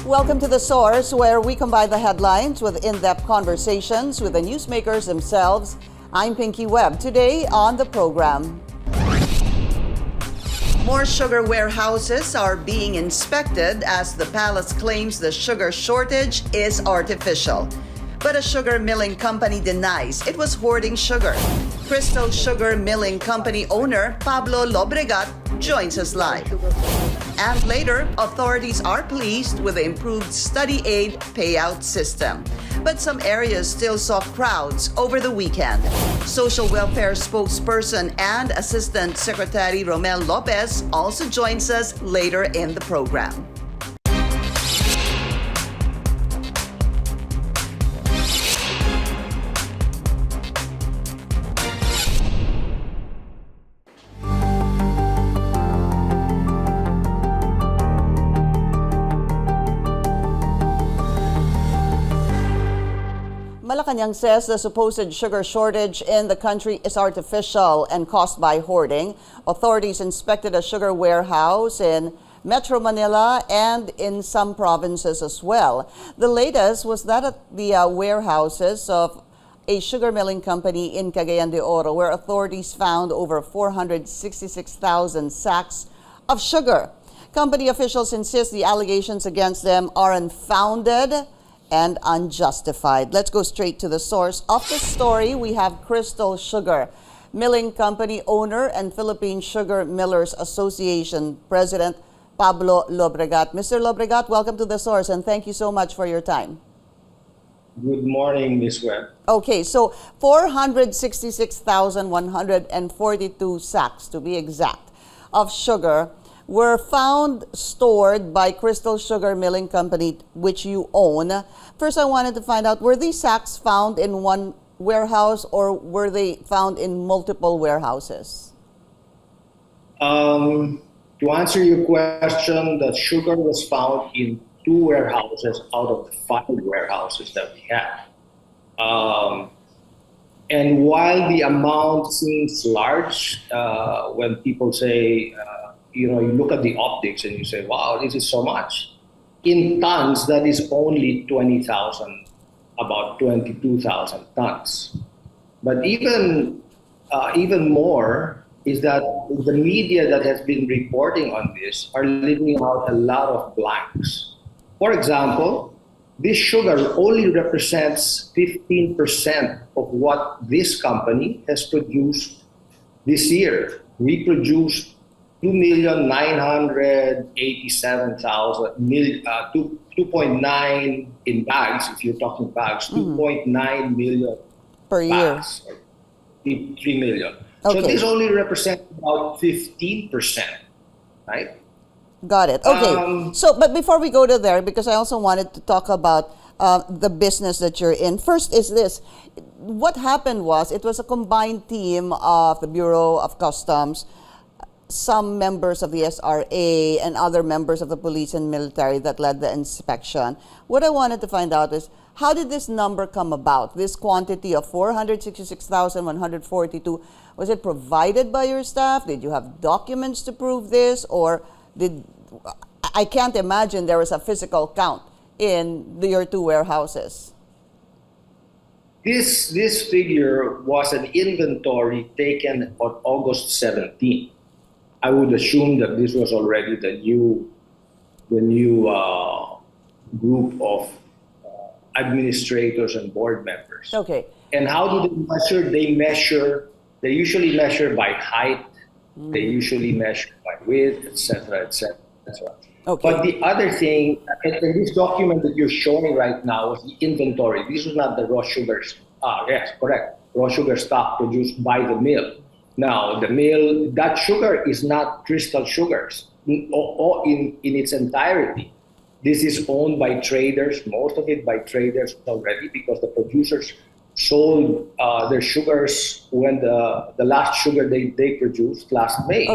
Welcome to The Source, where we combine the headlines with in-depth conversations with the newsmakers themselves. I'm Pinky Webb. Today on the program, more sugar warehouses are being inspected as the palace claims the sugar shortage is artificial. But a sugar milling company denies it was hoarding sugar. Crystal Sugar Milling Company owner Pablo Lobregat joins us live. And later, authorities are pleased with the improved study aid payout system. But some areas still saw crowds over the weekend. Social Welfare spokesperson and Assistant Secretary Romel Lopez also joins us later in the program. Malacanang says the supposed sugar shortage in the country is artificial and caused by hoarding. Authorities inspected a sugar warehouse in Metro Manila and in some provinces as well. The latest was that at the warehouses of a sugar milling company in Cagayan de Oro, where authorities found over 466,000 sacks of sugar. Company officials insist the allegations against them are unfounded and unjustified. Let's go straight to the source of the story. We have Crystal Sugar Milling Company owner and Philippine Sugar Millers Association President Pablo Lobregat. Mr. Lobregat, welcome to the source and thank you so much for your time. Good morning, Ms. Webb. Okay, so 466,142 sacks, to be exact, of sugar were found stored by Crystal Sugar Milling Company, which you own. First, I wanted to find out, were these sacks found in one warehouse or were they found in multiple warehouses? To answer your question, the sugar was found in 2 warehouses out of the 5 warehouses that we have. And while the amount seems large, when people say, you look at the optics and you say, wow, this is so much. In tons, that is only 20,000, about 22,000 tons. But even more is that the media that has been reporting on this are leaving out a lot of blanks. For example, this sugar only represents 15% of what this company has produced this year. We produced 2.9 in bags, if you're talking bags, 2.9 million per year. 3 million. Okay. So this only represents about 15%, right? Got it. Okay. But before we go to there, because I also wanted to talk about the business that you're in. First is this. What happened was, it was a combined team of the Bureau of Customs, some members of the SRA, and other members of the police and military that led the inspection. What I wanted to find out is, how did this number come about? This quantity of 466,142, was it provided by your staff? Did you have documents to prove this? Or I can't imagine there was a physical count in your 2 warehouses. This figure was an inventory taken on August 17th. I would assume that this was already the new group of administrators and board members. Okay. And how do they measure? They usually measure by height. They usually measure by width, etc., etc., etc. Okay. But the other thing, and this document that you're showing right now is the inventory. This is not the raw sugars. Yes, correct. Raw sugar stock produced by the mill. Now, the mill, that sugar is not Crystal Sugars in its entirety. This is owned by traders, most of it by traders already, because the producers sold their sugars when the last sugar they produced last May.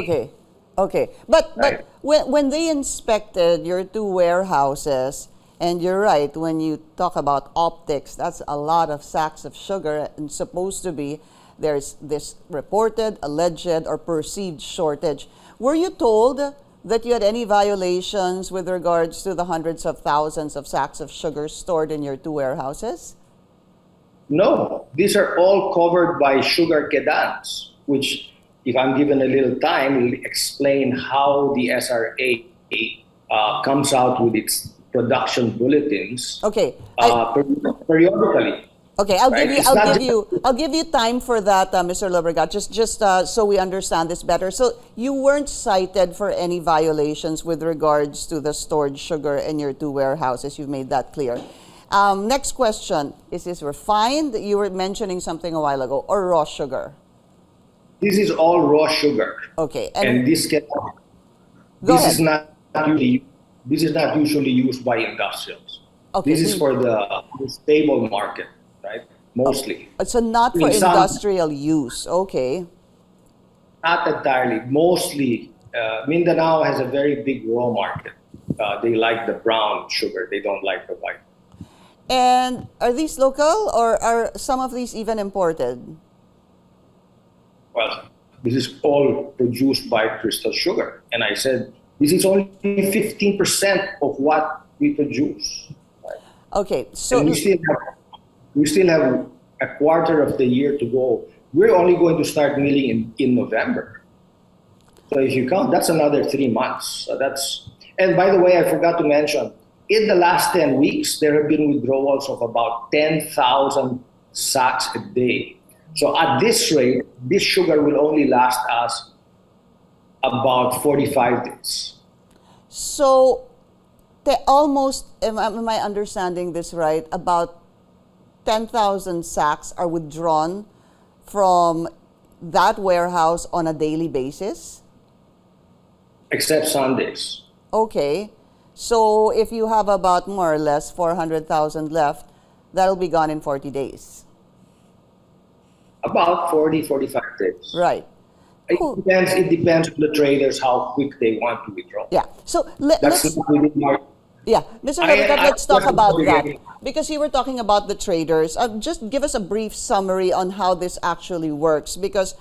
Okay. But Right. when they inspected your 2 warehouses, and you're right, when you talk about optics, that's a lot of sacks of sugar, and supposed to be there's this reported, alleged, or perceived shortage. Were you told that you had any violations with regards to the hundreds of thousands of sacks of sugar stored in your two warehouses? No, these are all covered by sugar kedans, which, if I'm given a little time, will explain how the SRA comes out with its production bulletins Okay, periodically. okay, I'll Right? give you, It's I'll not give just you, I'll give you time for that, Mr. Lobregat. Just so we understand this better. So you weren't cited for any violations with regards to the stored sugar in your two warehouses. You've made that clear. Next question: is this refined? You were mentioning something a while ago, or raw sugar? this is all raw sugar, Okay, and and this go this is ahead. not usually this is not usually used by industrials. Okay, This is for the stable market, right? Mostly. so not for In some, industrial use. Okay. not entirely. Mostly, Mindanao has a very big raw market. They like the brown sugar. They don't like the white. And are these local or are some of these even imported? Well, this is all produced by Crystal Sugar, and I said this is only 15% of what we produce, Okay, so and we still have a quarter of the year to go. We're only going to start milling in November. So if you count, that's another 3 months. So that's, and by the way, I forgot to mention, in the last 10 weeks, there have been withdrawals of about 10,000 sacks a day. So at this rate, this sugar will only last us about 45 days. so almost, am I understanding this right? About 10,000 sacks are withdrawn from that warehouse on a daily basis? Except Sundays. Okay. So if you have about more or less 400,000 left, that'll be gone in 40 days. About 40, 45 days. Right. Cool. It depends on the traders how quick they want to withdraw. Yeah. So That's let's, not within our. yeah, Mr. Lobregat, let's talk wasn't about that. really- Because you were talking about the traders. Just give us a brief summary on how this actually works. Because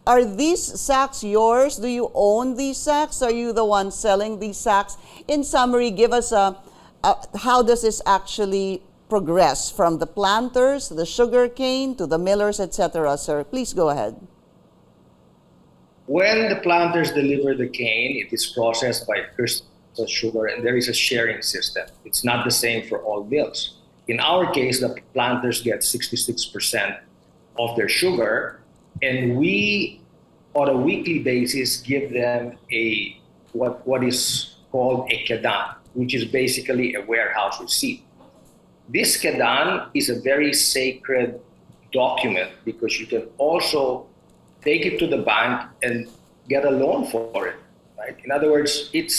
are these sacks yours? Do you own these sacks? Are you the one selling these sacks? In summary, give us how does this actually progress from the planters, the sugar cane, to the millers, etc., sir? Please go ahead. When the planters deliver the cane, it is processed by Crystal Sugar, and there is a sharing system. It's not the same for all mills. In our case, the planters get 66% of their sugar, and we, on a weekly basis, give them what is called a kedan, which is basically a warehouse receipt. This kedan is a very sacred document because you can also take it to the bank and get a loan for it. Right? In other words, it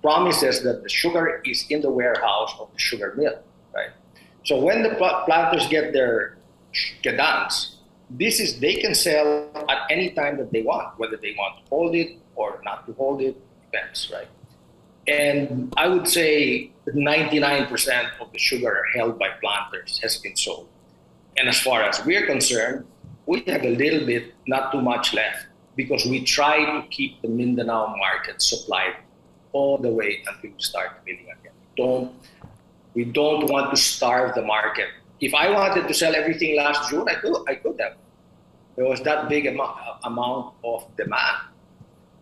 promises that the sugar is in the warehouse of the sugar mill. Right? So when the planters get their kedans, they can sell at any time that they want, whether they want to hold it or not to hold it, depends, right? And I would say that 99% of the sugar held by planters has been sold. And as far as we're concerned, we have a little bit, not too much left, because we try to keep the Mindanao market supplied all the way until we start milling again. We don't want to starve the market. If I wanted to sell everything last June, I could have. There was that big amount of demand.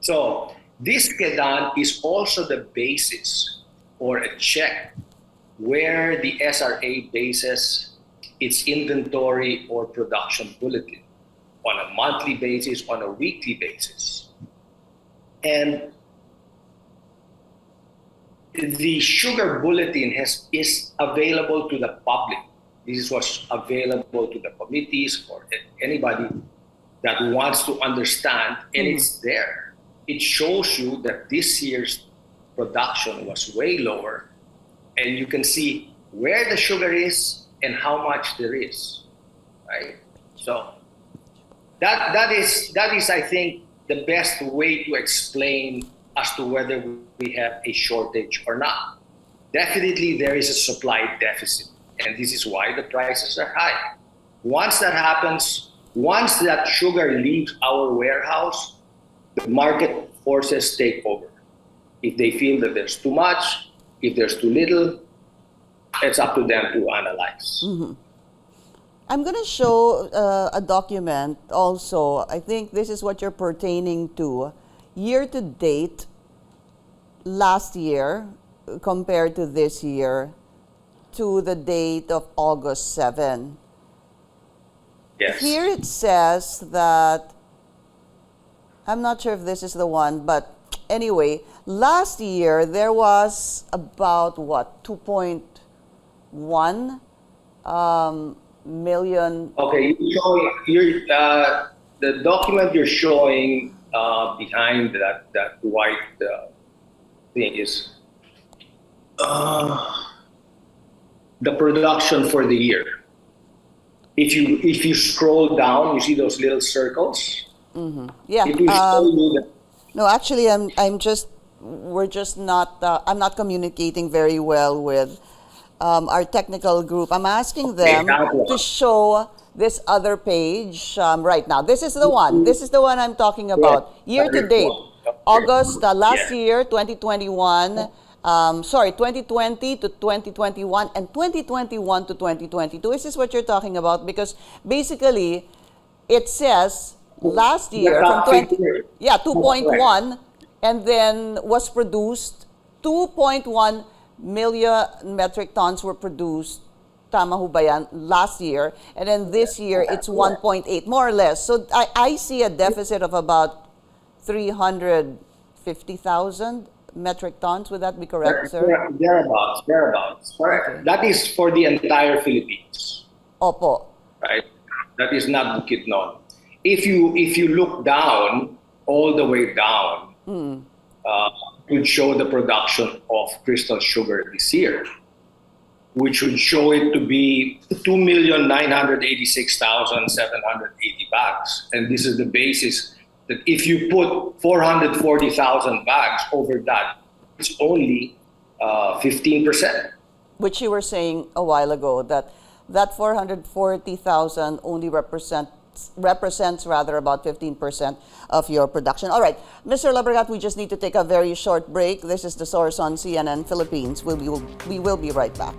So this kedan is also the basis or a check where the SRA bases its inventory or production bulletin on a monthly basis, on a weekly basis. And the sugar bulletin is available to the public. This was available to the committees or anybody that wants to understand, and it's there. It shows you that this year's production was way lower, and you can see where the sugar is and how much there is, right? So that is I think the best way to explain as to whether we have a shortage or not. Definitely there is a supply deficit, and this is why the prices are high. Once that happens, once that sugar leaves our warehouse, the market forces take over. If they feel that there's too much, if there's too little, it's up to them to analyze. I'm going to show a document also. I think this is what you're pertaining to. Year to date, last year compared to this year, to the date of August 7. Yes. Here it says that, I'm not sure if this is the one, but anyway, last year there was about what, 2.1 million. Okay, the document you're showing behind that white thing is the production for the year. If you scroll down, you see those little circles. Yeah. It will show you that. No, actually, we're just not. I'm not communicating very well with our technical group. I'm asking them to show this other page right now. This is the one. This is the one I'm talking about. Year to date, August last year, 2021. 2020 to 2021 and 2021 to 2022. Is this what you're talking about? Because basically, it says last year from 2.1, and then was produced 2.1 million metric tons were produced. Tama ho ba yan? Last year, and then this year it's 1.8, more or less. So I see a deficit of about 350,000 metric tons. Would that be correct, sir? Thereabouts. Correct. Okay. That is for the entire Philippines. Opo. Right? That is not Bukidnon. If you look down, all the way down, would show the production of crystal sugar this year, which would show it to be 2,986,780 bags. And this is the basis that if you put 440,000 bags over that, it's only 15%. Which you were saying a while ago, that 440,000 only represents rather about 15% of your production. All right, Mr. Lobregat, we just need to take a very short break. This is The Source on CNN Philippines. We will be right back.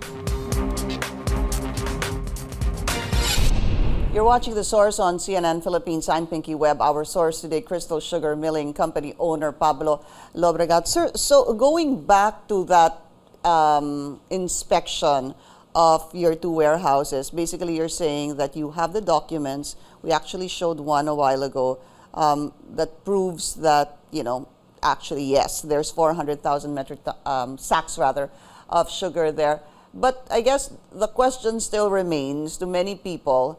You're watching The Source on CNN Philippines. I'm Pinky Webb. Our source today, Crystal Sugar Milling Company owner Pablo Lobregat. Sir, so going back to that inspection of your two warehouses, basically you're saying that you have the documents. We actually showed one a while ago that proves that, actually, yes, there's 400,000 metric sacks rather of sugar there. But I guess the question still remains to many people,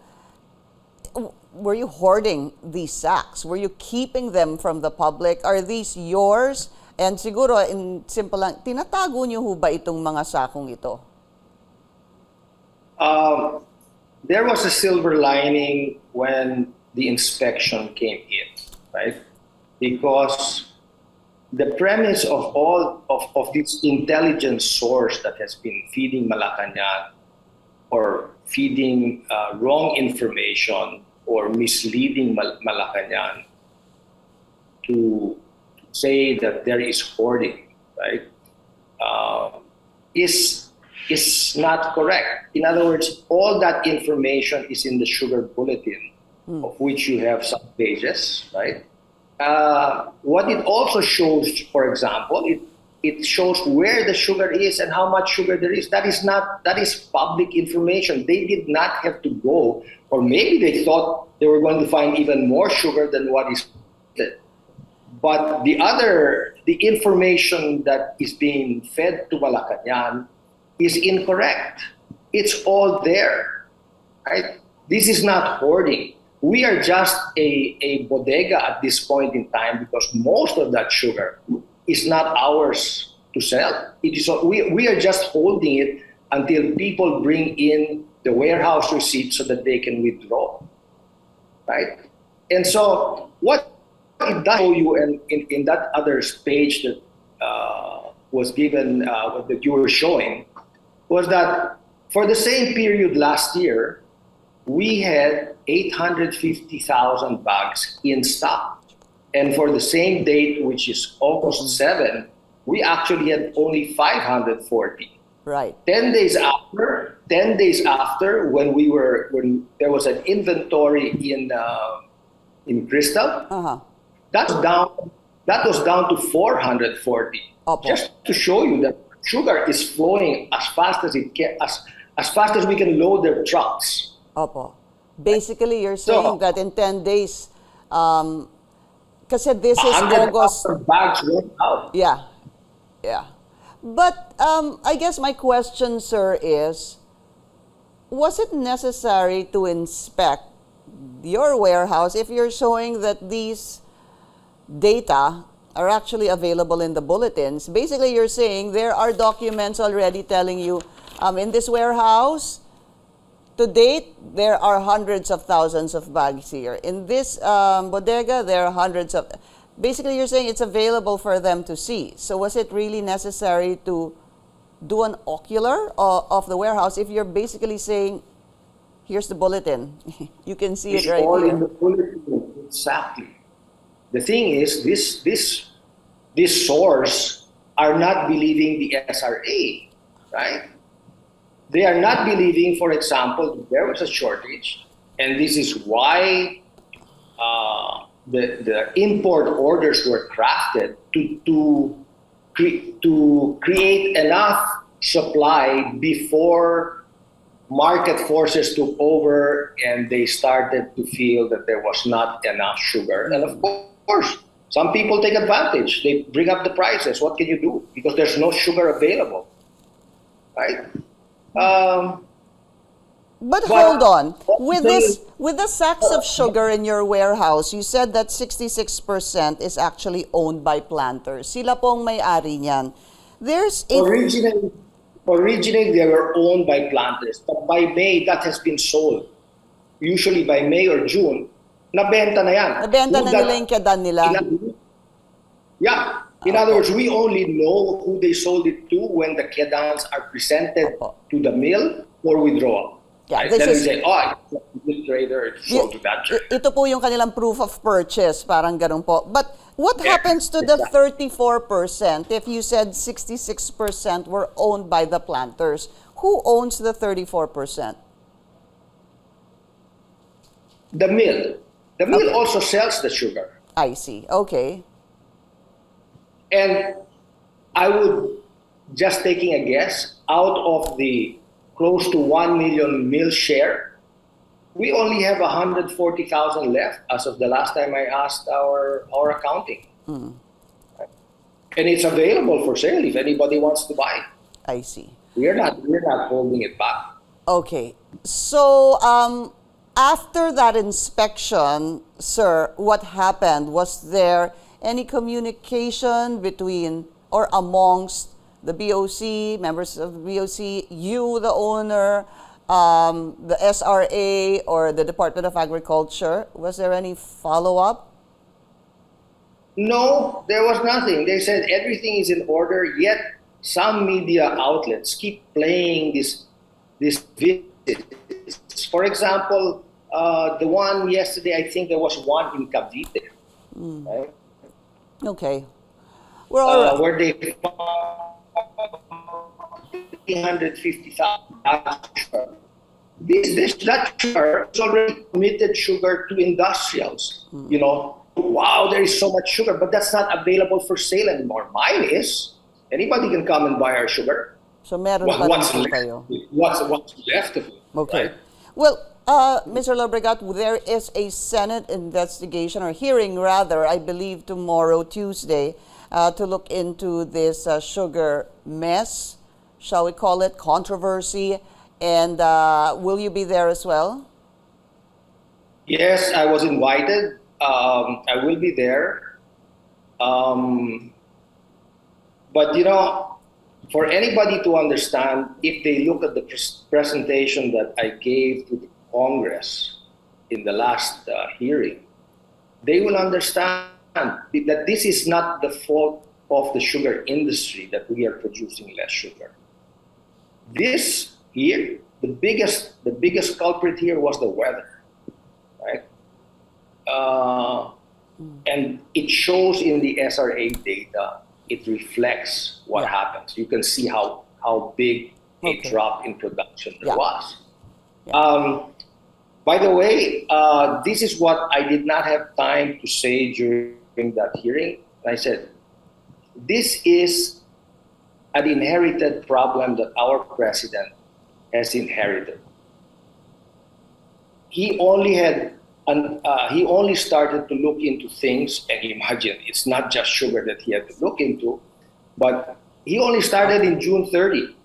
were you hoarding these sacks? Were you keeping them from the public? Are these yours? And siguro, in simple lang, tinatago niyo ho ba itong mga sakong ito? There was a silver lining when the inspection came in, right? Because the premise of all of this intelligence source that has been feeding Malacanang or feeding wrong information or misleading Malacanang to say that there is hoarding, right, is not correct. In other words, all that information is in the sugar bulletin, of which you have some pages, right? What it also shows, for example, it shows where the sugar is and how much sugar there is. That is public information. They did not have to go, or maybe they thought they were going to find even more sugar than what is needed. But the information that is being fed to Malacanang is incorrect. It's all there, right? This is not hoarding. We are just a bodega at this point in time because most of that sugar is not ours to sell. We are just holding it until people bring in the warehouse receipt so that they can withdraw, right? And so what it does show you in that other page that was given, that you were showing, was that for the same period last year, we had 850,000 bags in stock. And for the same date, which is August 7, we actually had only 540. Right. 10 days after, when there was an inventory in Crystal, Uh-huh. that was down to 440. Opo. Just to show you that sugar is flowing as fast as it can, as fast as we can load their trucks. Opo. Basically, you're So, saying that in 10 days, kasi this is August. 100,000 bags went out. Yeah, yeah. But I guess my question, sir, is, was it necessary to inspect your warehouse if you're showing that these data are actually available in the bulletins? Basically, you're saying there are documents already telling you, in this warehouse, to date, there are hundreds of thousands of bags here. In this bodega, there are hundreds of... Basically, you're saying it's available for them to see. So was it really necessary to do an ocular of the warehouse if you're basically saying, here's the bulletin. You can see It's it right all here. in the bulletin. Exactly. The thing is, this source are not believing the SRA, right? They are not believing, for example, there was a shortage, and this is why the import orders were crafted to create enough supply before market forces took over and they started to feel that there was not enough sugar. And of course, some people take advantage. They bring up the prices. What can you do? Because there's no sugar available, right? But hold on. With the sacks of sugar in your warehouse, you said that 66% is actually owned by planters. Sila pong may-ari niyan. There's a... Originally, they were owned by planters, but by May, that has been sold. Usually by May or June, nabenta na yan. Nabenta na nila yung kedan nila. Yeah. In other words, we only know who they sold it to when the kedans are presented to the mill for withdrawal. Yeah, Right? this Then is... we say, this trader sold to that trader. Ito po yung kanilang proof of purchase, parang ganun po. But what happens to the 34% if you said 66% were owned by the planters? Who owns the 34%? The mill. The mill also sells the sugar. I see. Okay. And I would, just taking a guess, out of the close to 1 million mill share, we only have 140,000 left as of the last time I asked our accounting. And it's available for sale if anybody wants to buy. I see. We're not holding it back. Okay. So, after that inspection, sir, what happened? Was there any communication between or amongst the BOC, members of the BOC, you, the owner, the SRA, or the Department of Agriculture? Was there any follow-up? No, there was nothing. They said everything is in order, yet some media outlets keep playing this visits. For example, the one yesterday, I think there was one in Cavite. Right? Okay. We're all right. Where they found 350,000. That sugar is already committed sugar to industrials. You know, wow, there is so much sugar, but that's not available for sale anymore. Mine is. Anybody can come and buy our sugar. So meron pa rin What's po left? kayo. What's left of it? Okay. Right? Well, Mr. Lobregat, there is a Senate investigation, or hearing rather, I believe tomorrow, Tuesday, to look into this sugar mess, shall we call it, controversy. And will you be there as well? Yes, I was invited. I will be there. But, you know, for anybody to understand, if they look at the presentation that I gave to the Congress in the last hearing, they will understand that this is not the fault of the sugar industry that we are producing less sugar. This year, the biggest culprit here was the weather, right? And it shows in the SRA data, it reflects what happens. You can see how big a drop in production there was. By the way, this is what I did not have time to say during that hearing. I said, this is an inherited problem that our president has inherited. He only started to look into things, and imagine it's not just sugar that he had to look into, but he only started in June 30,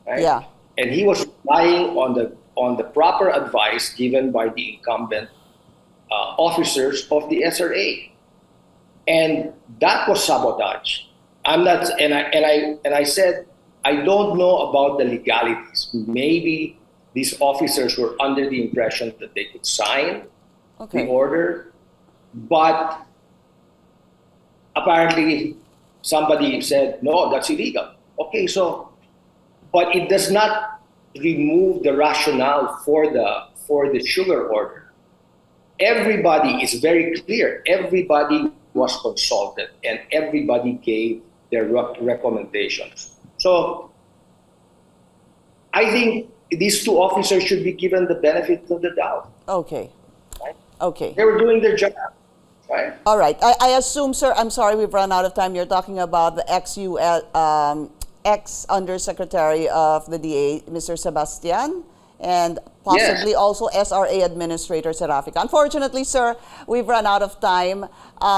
right? Yeah. And he was relying on the proper advice given by the incumbent officers of the SRA, and that was sabotage. I'm not, and I said, I don't know about the legalities. Maybe these officers were under the impression that they could sign the order, but apparently somebody said, no, that's illegal. Okay, so, but it does not remove the rationale for the sugar order. Everybody is very clear. Everybody was consulted, and everybody gave their recommendations. So I think these two officers should be given the benefit of the doubt. Okay. Right? Okay. They were doing their job. Right? All right. I assume, sir, I'm sorry, we've run out of time. You're talking about the ex-undersecretary of the DA, Mr. Sebastian, and possibly also SRA Administrator Serafica. Unfortunately, sir, we've run out of time.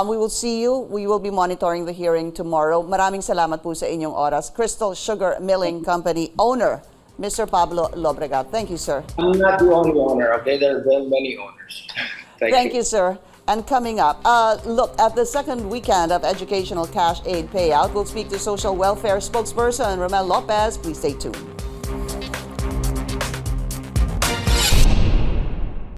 We will see you. We will be monitoring the hearing tomorrow. Maraming salamat po sa inyong oras. Crystal Sugar Milling Company owner, Mr. Pablo Lobregat. Thank you, sir. I'm not the only owner, okay? There are very many owners. Thank you, sir. And coming up, look, at the second weekend of educational cash aid payout, we'll speak to social welfare spokesperson Romel Lopez. Please stay tuned.